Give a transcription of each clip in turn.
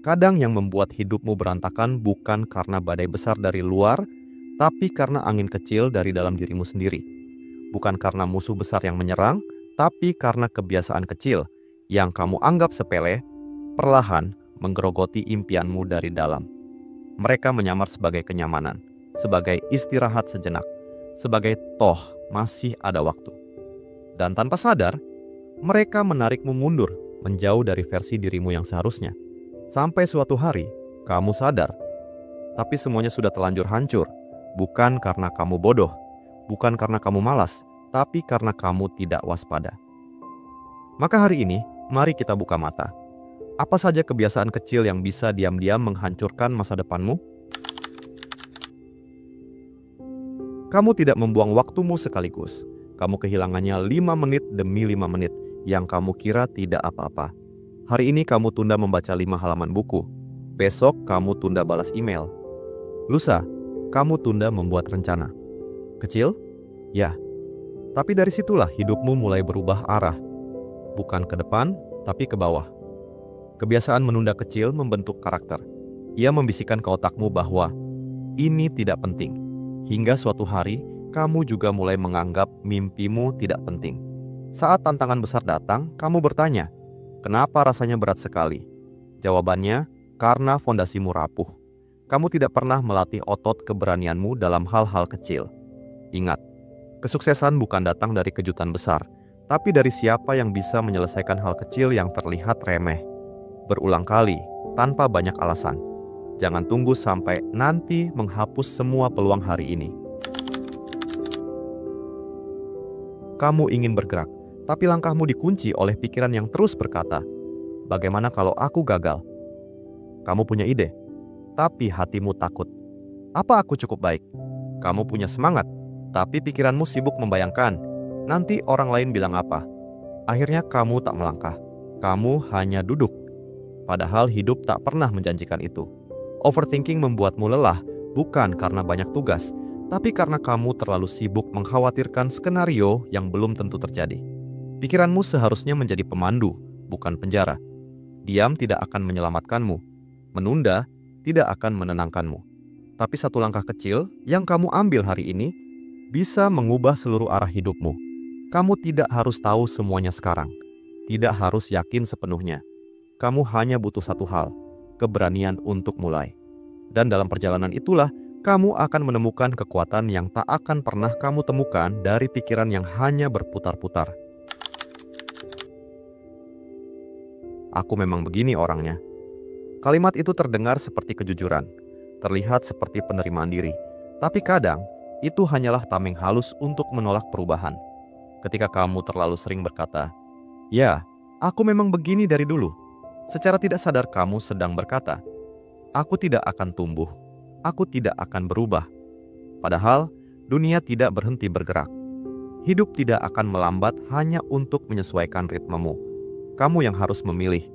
Kadang yang membuat hidupmu berantakan bukan karena badai besar dari luar, tapi karena angin kecil dari dalam dirimu sendiri. Bukan karena musuh besar yang menyerang, tapi karena kebiasaan kecil yang kamu anggap sepele, perlahan menggerogoti impianmu dari dalam. Mereka menyamar sebagai kenyamanan, sebagai istirahat sejenak, sebagai toh masih ada waktu. Dan tanpa sadar, mereka menarikmu mundur, menjauh dari versi dirimu yang seharusnya. Sampai suatu hari, kamu sadar, tapi semuanya sudah terlanjur hancur. Bukan karena kamu bodoh, bukan karena kamu malas, tapi karena kamu tidak waspada. Maka hari ini, mari kita buka mata. Apa saja kebiasaan kecil yang bisa diam-diam menghancurkan masa depanmu? Kamu tidak membuang waktumu sekaligus. Kamu kehilangannya 5 menit demi 5 menit yang kamu kira tidak apa-apa. Hari ini kamu tunda membaca 5 halaman buku. Besok kamu tunda balas email. Lusa, kamu tunda membuat rencana. Kecil? Ya. Tapi dari situlah hidupmu mulai berubah arah. Bukan ke depan, tapi ke bawah. Kebiasaan menunda kecil membentuk karakter. Ia membisikkan ke otakmu bahwa ini tidak penting. Hingga suatu hari, kamu juga mulai menganggap mimpimu tidak penting. Saat tantangan besar datang, kamu bertanya, kenapa rasanya berat sekali? Jawabannya, karena fondasimu rapuh. Kamu tidak pernah melatih otot keberanianmu dalam hal-hal kecil. Ingat, kesuksesan bukan datang dari kejutan besar, tapi dari siapa yang bisa menyelesaikan hal kecil yang terlihat remeh. Berulang kali, tanpa banyak alasan. Jangan tunggu sampai nanti menghapus semua peluang hari ini. Kamu ingin bergerak, tapi langkahmu dikunci oleh pikiran yang terus berkata, bagaimana kalau aku gagal? Kamu punya ide, tapi hatimu takut. Apa aku cukup baik? Kamu punya semangat, tapi pikiranmu sibuk membayangkan, nanti orang lain bilang apa? Akhirnya kamu tak melangkah, kamu hanya duduk. Padahal hidup tak pernah menjanjikan itu. Overthinking membuatmu lelah, bukan karena banyak tugas, tapi karena kamu terlalu sibuk mengkhawatirkan skenario yang belum tentu terjadi. Pikiranmu seharusnya menjadi pemandu, bukan penjara. Diam tidak akan menyelamatkanmu. Menunda tidak akan menenangkanmu. Tapi satu langkah kecil yang kamu ambil hari ini bisa mengubah seluruh arah hidupmu. Kamu tidak harus tahu semuanya sekarang. Tidak harus yakin sepenuhnya. Kamu hanya butuh satu hal, keberanian untuk mulai. Dan dalam perjalanan itulah, kamu akan menemukan kekuatan yang tak akan pernah kamu temukan dari pikiran yang hanya berputar-putar. Aku memang begini orangnya. Kalimat itu terdengar seperti kejujuran, terlihat seperti penerimaan diri, tapi kadang itu hanyalah tameng halus untuk menolak perubahan. Ketika kamu terlalu sering berkata, "Ya, aku memang begini dari dulu." Secara tidak sadar kamu sedang berkata, "Aku tidak akan tumbuh, aku tidak akan berubah." Padahal dunia tidak berhenti bergerak. Hidup tidak akan melambat hanya untuk menyesuaikan ritmemu. Kamu yang harus memilih,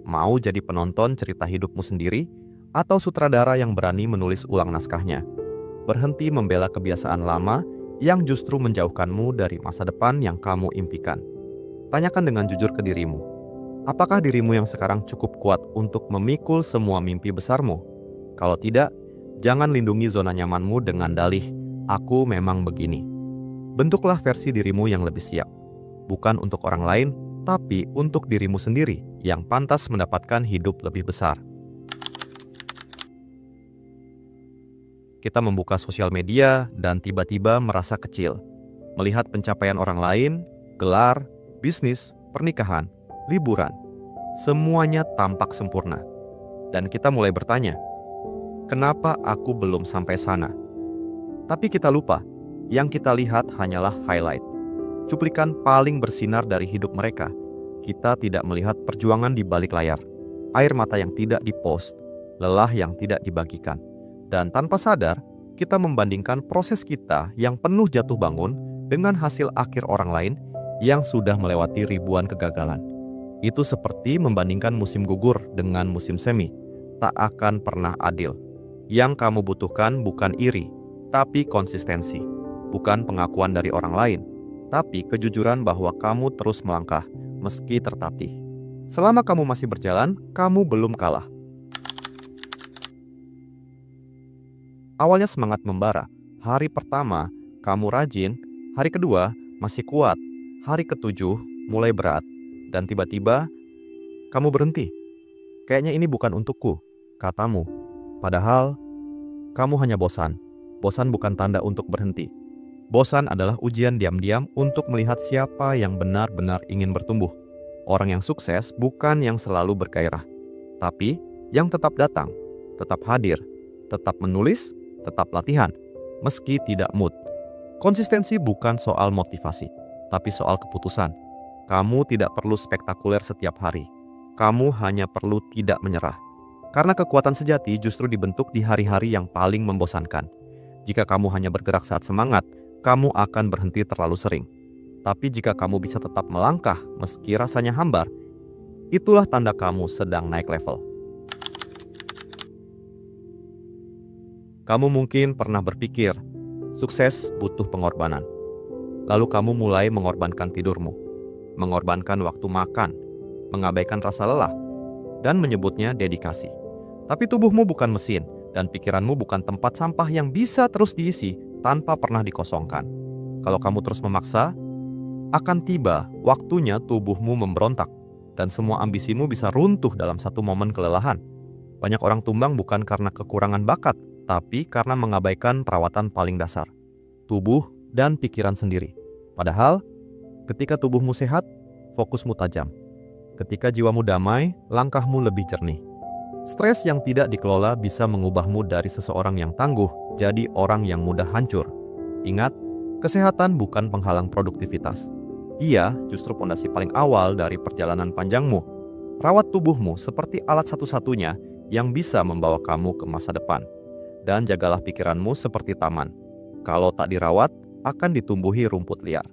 mau jadi penonton cerita hidupmu sendiri atau sutradara yang berani menulis ulang naskahnya. Berhenti membela kebiasaan lama yang justru menjauhkanmu dari masa depan yang kamu impikan. Tanyakan dengan jujur ke dirimu. Apakah dirimu yang sekarang cukup kuat untuk memikul semua mimpi besarmu? Kalau tidak, jangan lindungi zona nyamanmu dengan dalih, "Aku memang begini." Bentuklah versi dirimu yang lebih siap. Bukan untuk orang lain, tapi untuk dirimu sendiri yang pantas mendapatkan hidup lebih besar. Kita membuka sosial media dan tiba-tiba merasa kecil. Melihat pencapaian orang lain, gelar, bisnis, pernikahan, liburan, semuanya tampak sempurna. Dan kita mulai bertanya, kenapa aku belum sampai sana? Tapi kita lupa, yang kita lihat hanyalah highlight. Cuplikan paling bersinar dari hidup mereka. Kita tidak melihat perjuangan di balik layar, air mata yang tidak dipost, lelah yang tidak dibagikan. Dan tanpa sadar, kita membandingkan proses kita yang penuh jatuh bangun dengan hasil akhir orang lain yang sudah melewati ribuan kegagalan. Itu seperti membandingkan musim gugur dengan musim semi. Tak akan pernah adil. Yang kamu butuhkan bukan iri, tapi konsistensi. Bukan pengakuan dari orang lain, tapi kejujuran bahwa kamu terus melangkah meski tertatih. Selama kamu masih berjalan, kamu belum kalah. Awalnya semangat membara. Hari pertama, kamu rajin. Hari kedua, masih kuat. Hari ketujuh, mulai berat. Dan tiba-tiba, kamu berhenti. Kayaknya ini bukan untukku, katamu. Padahal, kamu hanya bosan. Bosan bukan tanda untuk berhenti. Bosan adalah ujian diam-diam untuk melihat siapa yang benar-benar ingin bertumbuh. Orang yang sukses bukan yang selalu bergairah, tapi yang tetap datang, tetap hadir, tetap menulis, tetap latihan, meski tidak mood. Konsistensi bukan soal motivasi, tapi soal keputusan. Kamu tidak perlu spektakuler setiap hari. Kamu hanya perlu tidak menyerah. Karena kekuatan sejati justru dibentuk di hari-hari yang paling membosankan. Jika kamu hanya bergerak saat semangat, kamu akan berhenti terlalu sering. Tapi jika kamu bisa tetap melangkah meski rasanya hambar, itulah tanda kamu sedang naik level. Kamu mungkin pernah berpikir, sukses butuh pengorbanan. Lalu kamu mulai mengorbankan tidurmu, mengorbankan waktu makan, mengabaikan rasa lelah, dan menyebutnya dedikasi. Tapi tubuhmu bukan mesin, dan pikiranmu bukan tempat sampah yang bisa terus diisi tanpa pernah dikosongkan. Kalau kamu terus memaksa, akan tiba waktunya tubuhmu memberontak, dan semua ambisimu bisa runtuh dalam satu momen kelelahan. Banyak orang tumbang bukan karena kekurangan bakat, tapi karena mengabaikan perawatan paling dasar, tubuh dan pikiran sendiri. Padahal, ketika tubuhmu sehat, fokusmu tajam. Ketika jiwamu damai, langkahmu lebih jernih. Stres yang tidak dikelola bisa mengubahmu dari seseorang yang tangguh jadi orang yang mudah hancur. Ingat, kesehatan bukan penghalang produktivitas. Ia justru pondasi paling awal dari perjalanan panjangmu. Rawat tubuhmu seperti alat satu-satunya yang bisa membawa kamu ke masa depan. Dan jagalah pikiranmu seperti taman. Kalau tak dirawat, akan ditumbuhi rumput liar.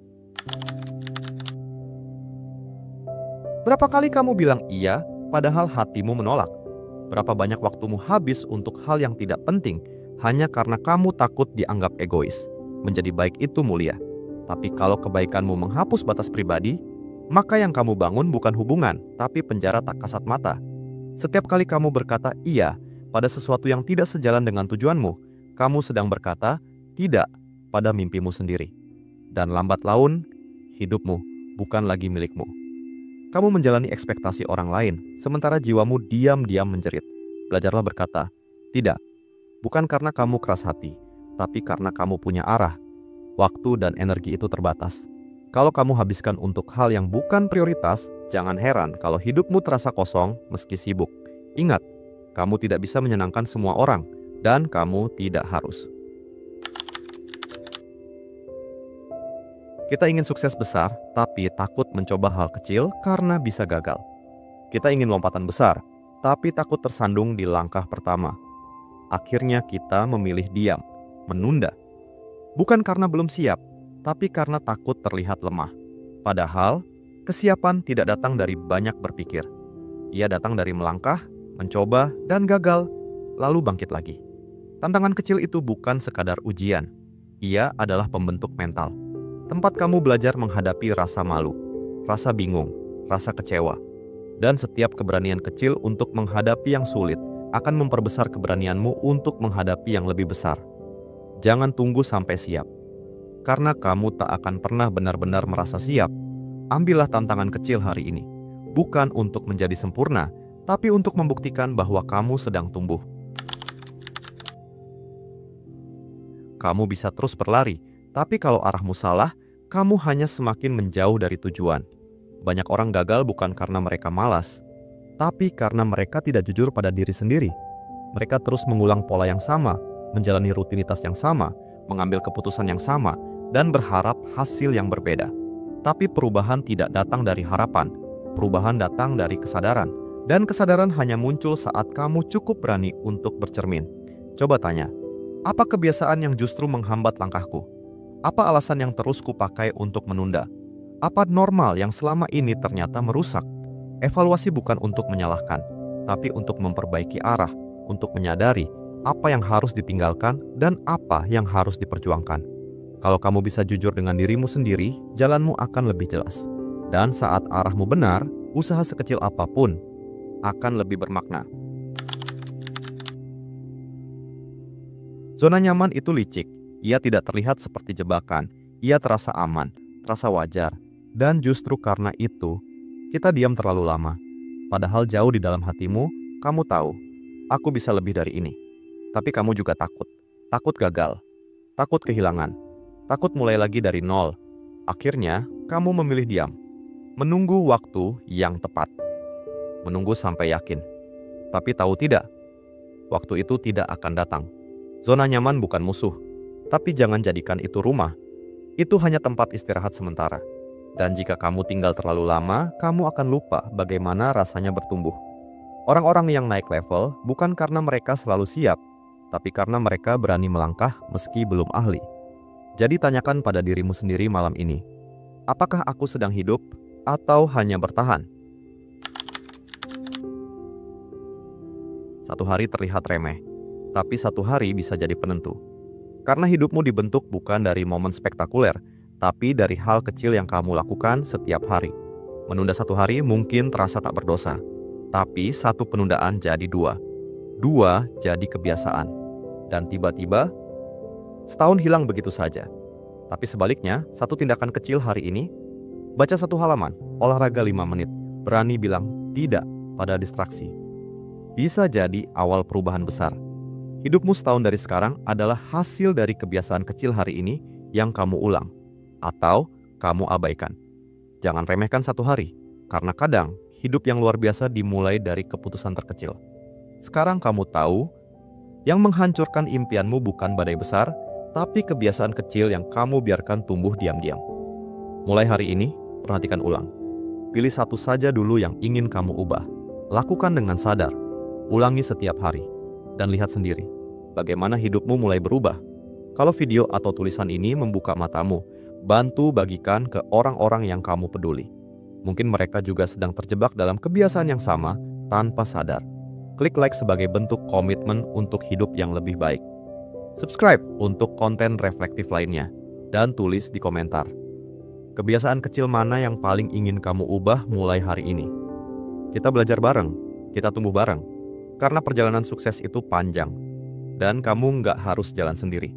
Berapa kali kamu bilang iya, padahal hatimu menolak? Berapa banyak waktumu habis untuk hal yang tidak penting hanya karena kamu takut dianggap egois? Menjadi baik itu mulia. Tapi kalau kebaikanmu menghapus batas pribadi, maka yang kamu bangun bukan hubungan, tapi penjara tak kasat mata. Setiap kali kamu berkata iya pada sesuatu yang tidak sejalan dengan tujuanmu, kamu sedang berkata tidak pada mimpimu sendiri. Dan lambat laun, hidupmu bukan lagi milikmu. Kamu menjalani ekspektasi orang lain, sementara jiwamu diam-diam menjerit. Belajarlah berkata, tidak, bukan karena kamu keras hati, tapi karena kamu punya arah. Waktu dan energi itu terbatas. Kalau kamu habiskan untuk hal yang bukan prioritas, jangan heran kalau hidupmu terasa kosong meski sibuk. Ingat, kamu tidak bisa menyenangkan semua orang, dan kamu tidak harus. Kita ingin sukses besar, tapi takut mencoba hal kecil karena bisa gagal. Kita ingin lompatan besar, tapi takut tersandung di langkah pertama. Akhirnya kita memilih diam, menunda. Bukan karena belum siap, tapi karena takut terlihat lemah. Padahal, kesiapan tidak datang dari banyak berpikir. Ia datang dari melangkah, mencoba, dan gagal, lalu bangkit lagi. Tantangan kecil itu bukan sekadar ujian. Ia adalah pembentuk mental. Tempat kamu belajar menghadapi rasa malu, rasa bingung, rasa kecewa. Dan setiap keberanian kecil untuk menghadapi yang sulit akan memperbesar keberanianmu untuk menghadapi yang lebih besar. Jangan tunggu sampai siap. Karena kamu tak akan pernah benar-benar merasa siap. Ambillah tantangan kecil hari ini. Bukan untuk menjadi sempurna, tapi untuk membuktikan bahwa kamu sedang tumbuh. Kamu bisa terus berlari, tapi kalau arahmu salah, kamu hanya semakin menjauh dari tujuan. Banyak orang gagal bukan karena mereka malas, tapi karena mereka tidak jujur pada diri sendiri. Mereka terus mengulang pola yang sama, menjalani rutinitas yang sama, mengambil keputusan yang sama, dan berharap hasil yang berbeda. Tapi perubahan tidak datang dari harapan, perubahan datang dari kesadaran. Dan kesadaran hanya muncul saat kamu cukup berani untuk bercermin. Coba tanya, apa kebiasaan yang justru menghambat langkahku? Apa alasan yang terus kupakai untuk menunda? Apa normal yang selama ini ternyata merusak? Evaluasi bukan untuk menyalahkan, tapi untuk memperbaiki arah, untuk menyadari apa yang harus ditinggalkan dan apa yang harus diperjuangkan. Kalau kamu bisa jujur dengan dirimu sendiri, jalanmu akan lebih jelas. Dan saat arahmu benar, usaha sekecil apapun akan lebih bermakna. Zona nyaman itu licik. Ia tidak terlihat seperti jebakan. Ia terasa aman, terasa wajar. Dan justru karena itu, kita diam terlalu lama. Padahal jauh di dalam hatimu, kamu tahu, aku bisa lebih dari ini. Tapi kamu juga takut. Takut gagal. Takut kehilangan. Takut mulai lagi dari nol. Akhirnya, kamu memilih diam. Menunggu waktu yang tepat. Menunggu sampai yakin. Tapi tahu tidak, waktu itu tidak akan datang. Zona nyaman bukan musuh, tapi jangan jadikan itu rumah. Itu hanya tempat istirahat sementara. Dan jika kamu tinggal terlalu lama, kamu akan lupa bagaimana rasanya bertumbuh. Orang-orang yang naik level bukan karena mereka selalu siap, tapi karena mereka berani melangkah meski belum ahli. Jadi tanyakan pada dirimu sendiri malam ini, apakah aku sedang hidup atau hanya bertahan? Satu hari terlihat remeh, tapi satu hari bisa jadi penentu. Karena hidupmu dibentuk bukan dari momen spektakuler, tapi dari hal kecil yang kamu lakukan setiap hari. Menunda satu hari mungkin terasa tak berdosa, tapi satu penundaan jadi dua. Dua jadi kebiasaan. Dan tiba-tiba, setahun hilang begitu saja. Tapi sebaliknya, satu tindakan kecil hari ini, baca satu halaman, olahraga 5 menit, berani bilang tidak pada distraksi. Bisa jadi awal perubahan besar. Hidupmu setahun dari sekarang adalah hasil dari kebiasaan kecil hari ini yang kamu ulang atau kamu abaikan. Jangan remehkan satu hari, karena kadang hidup yang luar biasa dimulai dari keputusan terkecil. Sekarang kamu tahu, yang menghancurkan impianmu bukan badai besar, tapi kebiasaan kecil yang kamu biarkan tumbuh diam-diam. Mulai hari ini, perhatikan ulang. Pilih satu saja dulu yang ingin kamu ubah. Lakukan dengan sadar. Ulangi setiap hari. Dan lihat sendiri, bagaimana hidupmu mulai berubah. Kalau video atau tulisan ini membuka matamu, bantu bagikan ke orang-orang yang kamu peduli. Mungkin mereka juga sedang terjebak dalam kebiasaan yang sama tanpa sadar. Klik like sebagai bentuk komitmen untuk hidup yang lebih baik. Subscribe untuk konten reflektif lainnya. Dan tulis di komentar, kebiasaan kecil mana yang paling ingin kamu ubah mulai hari ini. Kita belajar bareng, kita tumbuh bareng. Karena perjalanan sukses itu panjang, dan kamu nggak harus jalan sendiri.